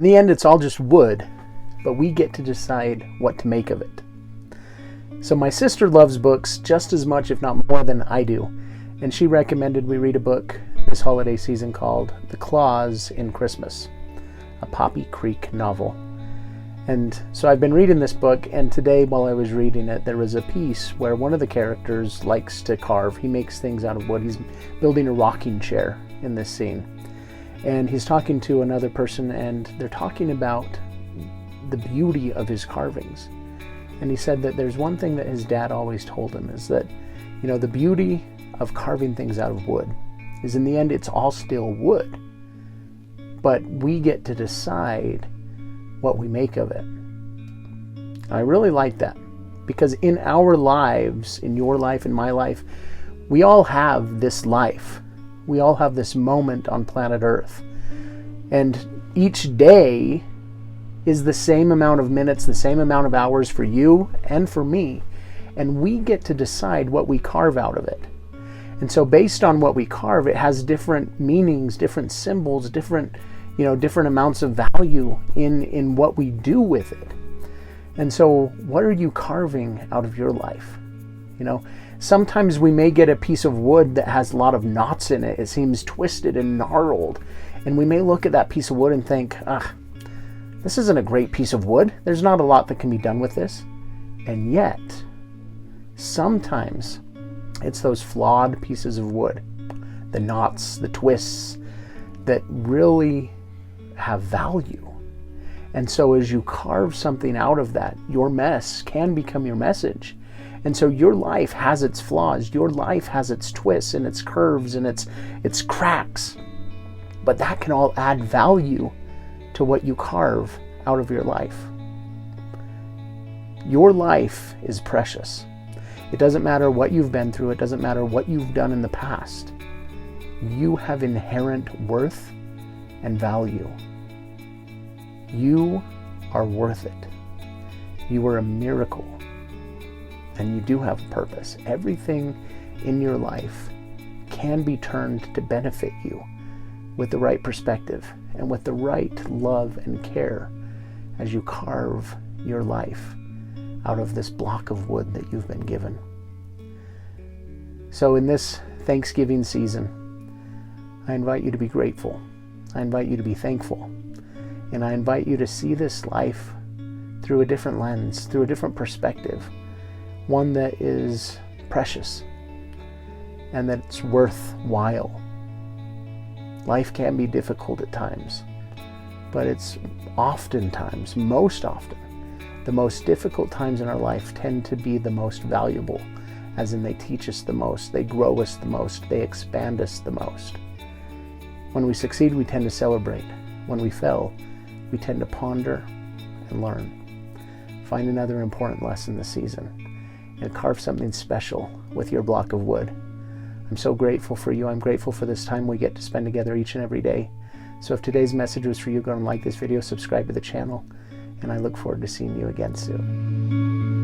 In the end, it's all just wood, but we get to decide what to make of it. So my sister loves books just as much, if not more, than I do. And she recommended we read a book this holiday season called The Claus in Christmas, a Poppy Creek novel. And so I've been reading this book, and today while I was reading it, there was a piece where one of the characters likes to carve. He makes things out of wood. He's building a rocking chair in this scene. And he's talking to another person, and they're talking about the beauty of his carvings. And he said that there's one thing that his dad always told him, is that, the beauty of carving things out of wood is, in the end, it's all still wood. But we get to decide what we make of it. I really like that, because in our lives, in your life, in my life, we all have this life. We all have this moment on planet Earth. And each day is the same amount of minutes, the same amount of hours for you and for me. And we get to decide what we carve out of it. And so based on what we carve, it has different meanings, different symbols, different amounts of value in what we do with it. And so what are you carving out of your life? Sometimes we may get a piece of wood that has a lot of knots in it. It seems twisted and gnarled. And we may look at that piece of wood and think, this isn't a great piece of wood. There's not a lot that can be done with this. And yet, sometimes it's those flawed pieces of wood, the knots, the twists, that really have value. And so as you carve something out of that, your mess can become your message. And so your life has its flaws, your life has its twists and its curves and its cracks. But that can all add value to what you carve out of your life. Your life is precious. It doesn't matter what you've been through, it doesn't matter what you've done in the past. You have inherent worth and value. You are worth it. You are a miracle. And you do have purpose. Everything in your life can be turned to benefit you with the right perspective and with the right love and care as you carve your life out of this block of wood that you've been given. So in this Thanksgiving season, I invite you to be grateful. I invite you to be thankful. And I invite you to see this life through a different lens, through a different perspective, one that is precious and that's worthwhile. Life can be difficult at times, but it's oftentimes, most often, the most difficult times in our life tend to be the most valuable, as in they teach us the most, they grow us the most, they expand us the most. When we succeed, we tend to celebrate. When we fail, we tend to ponder and learn. Find another important lesson this season and carve something special with your block of wood. I'm so grateful for you. I'm grateful for this time we get to spend together each and every day. So if today's message was for you, go and like this video, subscribe to the channel, and I look forward to seeing you again soon.